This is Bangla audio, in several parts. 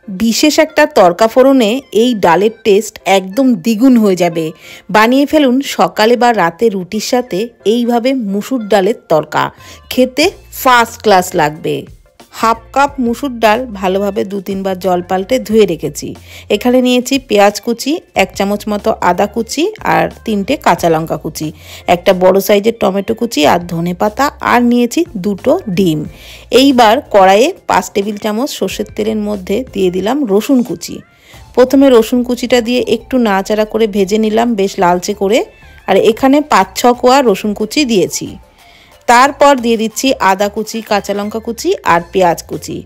বিশেষ একটা তরকা ফোড়নে এই ডালের টেস্ট একদম দ্বিগুণ হয়ে যাবে। বানিয়ে ফেলুন সকালে বা রাতে রুটির সাথে এইভাবে মুসুর ডালের তরকা, খেতে ফার্স্ট ক্লাস লাগবে। হাফ কাপ মুসুর ডাল ভালোভাবে 2-3 বার জল পাল্টে ধুয়ে রেখেছি। এখানে নিয়েছি পেঁয়াজ কুচি, 1 চামচ মতো আদা কুচি আর 3টে কাঁচা লঙ্কা কুচি, একটা বড় সাইজের টমেটো কুচি আর ধনেপাতা, আর নিয়েছি 2টো ডিম। এইবার কড়াইয়ে 5 টেবিল চামচ সর্ষের তেলের মধ্যে দিয়ে দিলাম রসুন কুচি। প্রথমে রসুন কুচিটা দিয়ে একটু নাড়াচাড়া করে ভেজে নিলাম বেশ লালচে করে। আর এখানে 5-6 কোয়া রসুন কুচি দিয়েছি। তারপর দিয়ে দিচ্ছি আদা কুচি, কাঁচা লঙ্কা কুচি আর পেঁয়াজ কুচি।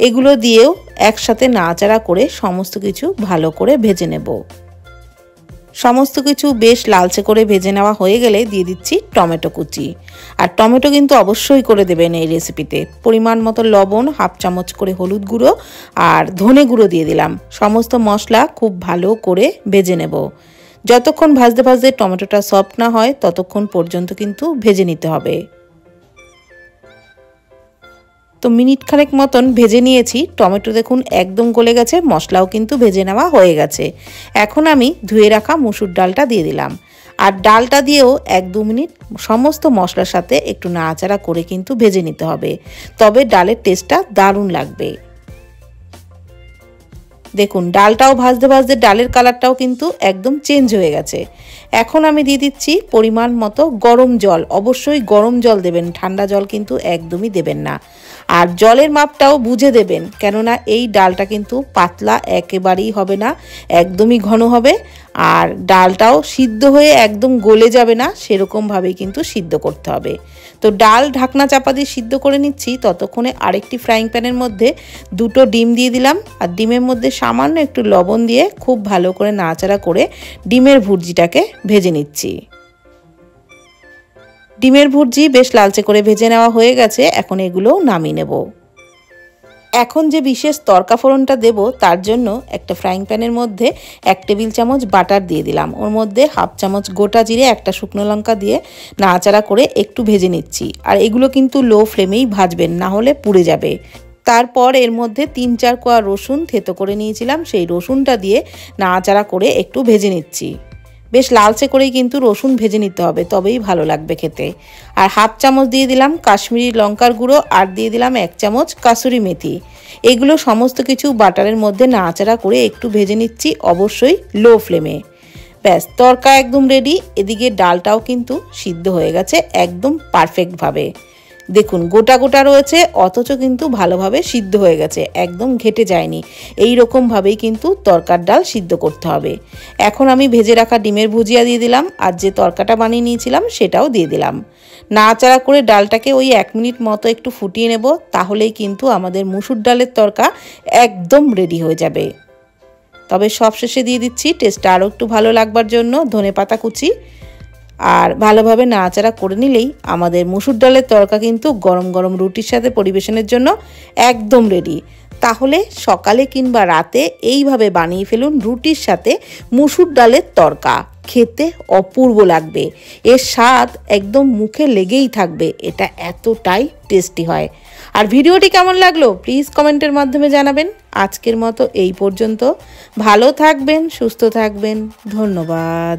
এগুলো দিয়েও একসাথে নাড়াচাড়া করে সমস্ত কিছু ভালো করে ভেজে নেব। সমস্ত কিছু বেশ লালচে করে ভেজে নেওয়া হয়ে গেলে দিয়ে দিচ্ছি টমেটো কুচি। আর টমেটো কিন্তু অবশ্যই করে দেবেন এই রেসিপিতে। পরিমাণ মতো লবণ, হাফ চামচ করে হলুদ গুঁড়ো আর ধনে গুঁড়ো দিয়ে দিলাম। সমস্ত মশলা খুব ভালো করে ভেজে নেব। যতক্ষণ ভাজতে ভাজতে টমেটোটা সফট না হয় ততক্ষণ পর্যন্ত কিন্তু ভেজে নিতে হবে। তো মিনিট খানেক মতন ভেজে নিয়েছি। টমেটো দেখুন একদম গলে গেছে, মশলাও কিন্তু ভেজে নেওয়া হয়ে গেছে। এখন আমি ধুয়ে রাখা মুসুর ডালটা দিয়ে দিলাম। আর ডালটা দিয়েও 1-2 মিনিট সমস্ত মশলার সাথে একটু নাড়াচাড়া করে কিন্তু ভেজে নিতে হবে, তবে ডালের টেস্টটা দারুণ লাগবে। দেখুন ডালটাও ভাজতে ভাজতে ডালের কালারটাও কিন্তু একদম চেঞ্জ হয়ে গেছে। এখন আমি দিয়ে দিচ্ছি পরিমাণ মতো গরম জল। অবশ্যই গরম জল দেবেন, ঠান্ডা জল কিন্তু একদমই দেবেন না। আর জলের মাপটাও বুঝে দেবেন, কেননা এই ডালটা কিন্তু পাতলা একেবারেই হবে না, একদমই ঘন হবে। আর ডালটাও সিদ্ধ হয়ে একদম গলে যাবে না, সেরকমভাবেই কিন্তু সিদ্ধ করতে হবে। তো ডাল ঢাকনা চাপা দিয়ে সিদ্ধ করে নিচ্ছি। ততক্ষণে আরেকটি ফ্রাইং প্যানের মধ্যে 2টো ডিম দিয়ে দিলাম। আর ডিমের মধ্যে সামান্য একটু লবণ দিয়ে খুব ভালো করে নাড়াচাড়া করে ডিমের ভুর্জিটাকে ভেজে নিচ্ছি। ডিমের ভুর্জি বেশ লালচে করে ভেজে নেওয়া হয়ে গেছে। এখন এগুলোও নামিয়ে নেব। এখন যে বিশেষ তরকা ফোড়নটা দেব তার জন্য একটা ফ্রাইং প্যানের মধ্যে 1 টেবিল চামচ বাটার দিয়ে দিলাম। ওর মধ্যে হাফ চামচ গোটা জিরে, একটা শুকনো লঙ্কা দিয়ে নাড়াচাড়া করে একটু ভেজে নিচ্ছি। আর এগুলো কিন্তু লো ফ্লেমেই ভাজবেন, না হলে পুড়ে যাবে। তারপর এর মধ্যে 3-4 কোয়া রসুন থেতো করে নিয়েছিলাম, সেই রসুনটা দিয়ে নাড়াচাড়া করে একটু ভেজে নিচ্ছি। বেশ লালচে করেই কিন্তু রসুন ভেজে নিতে হবে, তবেই ভালো লাগবে খেতে। আর হাফ চামচ দিয়ে দিলাম কাশ্মীরি লঙ্কার গুঁড়ো আর দিয়ে দিলাম 1 চামচ কাসুরি মেথি। এগুলো সমস্ত কিছু বাটারের মধ্যে নাড়াচাড়া করে একটু ভেজে নিচ্ছি, অবশ্যই লো ফ্লেমে। ব্যাস তরকা একদম রেডি। এদিকে ডালটাও কিন্তু সিদ্ধ হয়ে গেছে একদম পারফেক্টভাবে। দেখুন গোটা গোটা রয়েছে, অথচ কিন্তু ভালোভাবে সিদ্ধ হয়ে গেছে, একদম ঘেটে যায়নি। এই রকমভাবেই কিন্তু তরকার ডাল সিদ্ধ করতে হবে। এখন আমি ভেজে রাখা ডিমের ভুজিয়া দিয়ে দিলাম, আর যে তরকাটা বানিয়ে নিয়েছিলাম সেটাও দিয়ে দিলাম। নাড়াচাড়া করে ডালটাকে ওই 1 মিনিট মতো একটু ফুটিয়ে নেব, তাহলেই কিন্তু আমাদের মুসুর ডালের তরকা একদম রেডি হয়ে যাবে। তবে সবশেষে দিয়ে দিচ্ছি টেস্টটা আরও একটু ভালো লাগবার জন্য ধনেপাতা কুচি। আর ভালোভাবে নাড়াচাড়া করে নিলেই আমাদের মুসুর ডালের তরকা কিন্তু গরম গরম রুটির সাথে পরিবেশনের জন্য একদম রেডি। তাহলে সকালে কিংবা রাতে এইভাবে বানিয়ে ফেলুন রুটির সাথে মুসুর ডালের তরকা, খেতে অপূর্ব লাগবে। এর স্বাদ একদম মুখে লেগেই থাকবে, এটা এতটাই টেস্টি হয়। আর ভিডিওটি কেমন লাগলো প্লিজ কমেন্টের মাধ্যমে জানাবেন। আজকের মতো এই পর্যন্ত। ভালো থাকবেন, সুস্থ থাকবেন, ধন্যবাদ।